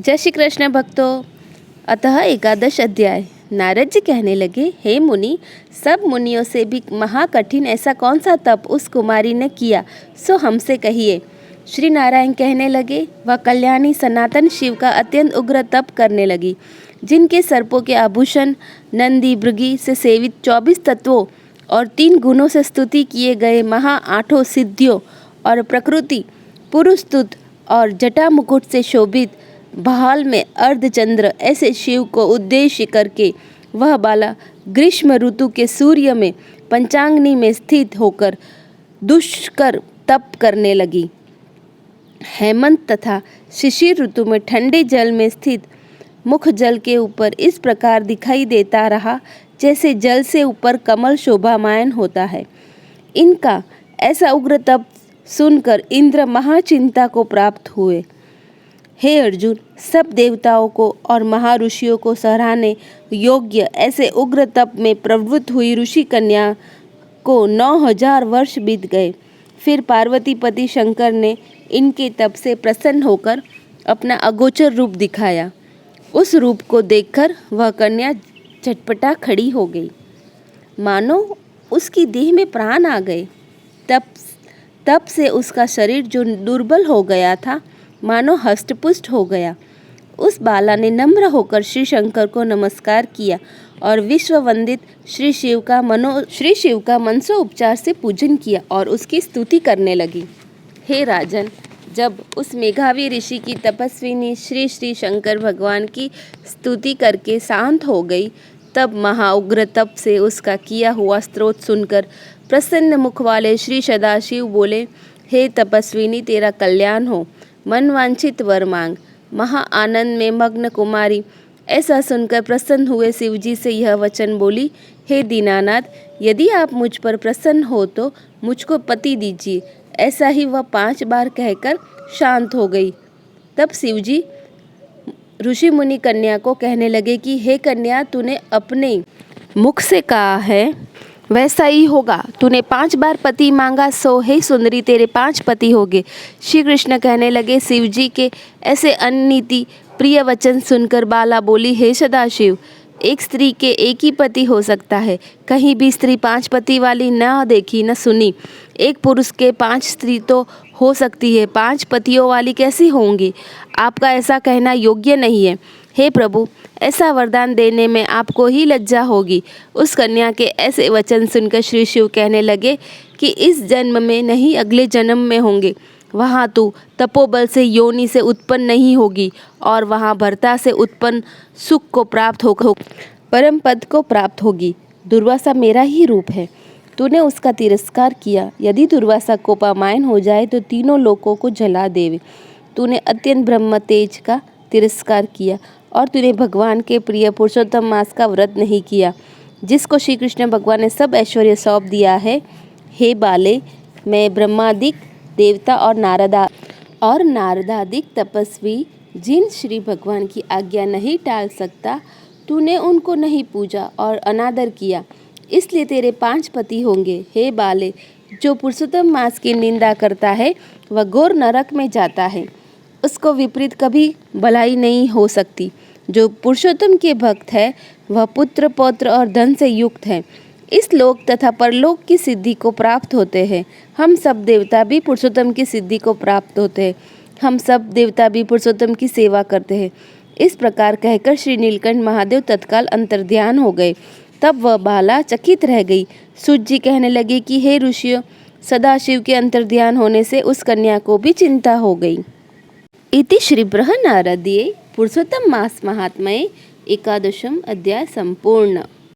जय श्री कृष्ण भक्तों। अतः एकादश अध्याय। नारद जी कहने लगे, हे मुनि, सब मुनियों से भी महाकठिन ऐसा कौन सा तप उस कुमारी ने किया, सो हमसे कहिए। श्री नारायण कहने लगे, वह कल्याणी सनातन शिव का अत्यंत उग्र तप करने लगी, जिनके सर्पों के आभूषण, नंदी भृगी से सेवित 24 तत्वों और 3 गुणों से स्तुति किए गए महा 8 सिद्धियों और प्रकृति पुरुषतुत और जटा मुकुट से शोभित बहाल में अर्धचंद्र ऐसे शिव को उद्देश्य करके वह बाला ग्रीष्म ऋतु के सूर्य में पंचाग्नि में स्थित होकर दुष्कर तप करने लगी। हेमंत तथा शिशिर ऋतु में ठंडे जल में स्थित मुख जल के ऊपर इस प्रकार दिखाई देता रहा जैसे जल से ऊपर कमल शोभामायन होता है। इनका ऐसा उग्र तप सुनकर इंद्र महाचिंता को प्राप्त हुए। हे अर्जुन, सब देवताओं को और महाऋषियों को सराहने योग्य ऐसे उग्र तप में प्रवृत्त हुई ऋषि कन्या को 9000 वर्ष बीत गए। फिर पार्वतीपति शंकर ने इनके तप से प्रसन्न होकर अपना अगोचर रूप दिखाया। उस रूप को देखकर वह कन्या झटपटा खड़ी हो गई, मानो उसकी देह में प्राण आ गए। तप से उसका शरीर जो दुर्बल हो गया था, मानो हष्टपुष्ट हो गया। उस बाला ने नम्र होकर श्री शंकर को नमस्कार किया और विश्व वंदित श्री शिव का मनसो उपचार से पूजन किया और उसकी स्तुति करने लगी। हे राजन, जब उस मेघावी ऋषि की तपस्विनी श्री शंकर भगवान की स्तुति करके शांत हो गई, तब महाउग्र तप से उसका किया हुआ स्तोत्र सुनकर प्रसन्न मुख वाले श्री सदाशिव बोले, हे तपस्विनी, तेरा कल्याण हो, मन वांछित वर मांग। महा आनंद में मग्न कुमारी ऐसा सुनकर प्रसन्न हुए शिवजी से यह वचन बोली, हे दीनानाथ, यदि आप मुझ पर प्रसन्न हो तो मुझको पति दीजिए। ऐसा ही वह 5 बार कहकर शांत हो गई। तब शिवजी ऋषि मुनि कन्या को कहने लगे कि हे कन्या, तूने अपने मुख से कहा है वैसा ही होगा। तूने 5 बार पति मांगा, सो हे सुंदरी, तेरे 5 पति होंगे। श्री कृष्ण कहने लगे, शिवजी के ऐसे अनिति प्रिय वचन सुनकर बाला बोली, हे सदाशिव, एक स्त्री के एक ही पति हो सकता है। कहीं भी स्त्री 5 पति वाली न देखी न सुनी। एक पुरुष के 5 स्त्री तो हो सकती है, 5 पतियों वाली कैसी होंगी? आपका ऐसा कहना योग्य नहीं है। हे प्रभु, ऐसा वरदान देने में आपको ही लज्जा होगी। उस कन्या के ऐसे वचन सुनकर श्री शिव कहने लगे कि इस जन्म में नहीं, अगले जन्म में होंगे। वहाँ तू तपोबल से योनि से उत्पन्न नहीं होगी और वहाँ भर्ता से उत्पन्न सुख को प्राप्त हो परम पद को प्राप्त होगी। दुर्वासा मेरा ही रूप है, तूने उसका तिरस्कार किया। यदि दुर्वासा कोपामायन हो जाए तो तीनों लोकों को जला देवे। तूने अत्यंत ब्रह्म तेज का तिरस्कार किया और तूने भगवान के प्रिय पुरुषोत्तम मास का व्रत नहीं किया, जिसको श्री कृष्ण भगवान ने सब ऐश्वर्य सौंप दिया है। हे बाले, मैं ब्रह्मादिक देवता और नारदादिक तपस्वी जिन श्री भगवान की आज्ञा नहीं टाल सकता, तूने उनको नहीं पूजा और अनादर किया, इसलिए तेरे 5 पति होंगे। हे बाले, जो पुरुषोत्तम मास की निंदा करता है वह घोर नरक में जाता है, उसको विपरीत कभी भलाई नहीं हो सकती। जो पुरुषोत्तम के भक्त है वह पुत्र पौत्र और धन से युक्त है, इस लोक तथा परलोक की सिद्धि को प्राप्त होते हैं। हम सब देवता भी पुरुषोत्तम की सिद्धि को प्राप्त होते हैं। हम सब देवता भी पुरुषोत्तम की सेवा करते हैं। इस प्रकार कहकर श्री नीलकंठ महादेव तत्काल अंतर्ध्यान हो गए। तब वह बाला चकित रह गई। सूत जी कहने लगे कि हे ऋषियों, सदाशिव के अंतर्ध्यान होने से उस कन्या को भी चिंता हो गई। इति श्री बृहन्नारदीये पुरुषोत्तम मास महात्म्ये एकादशम अध्याय संपूर्ण।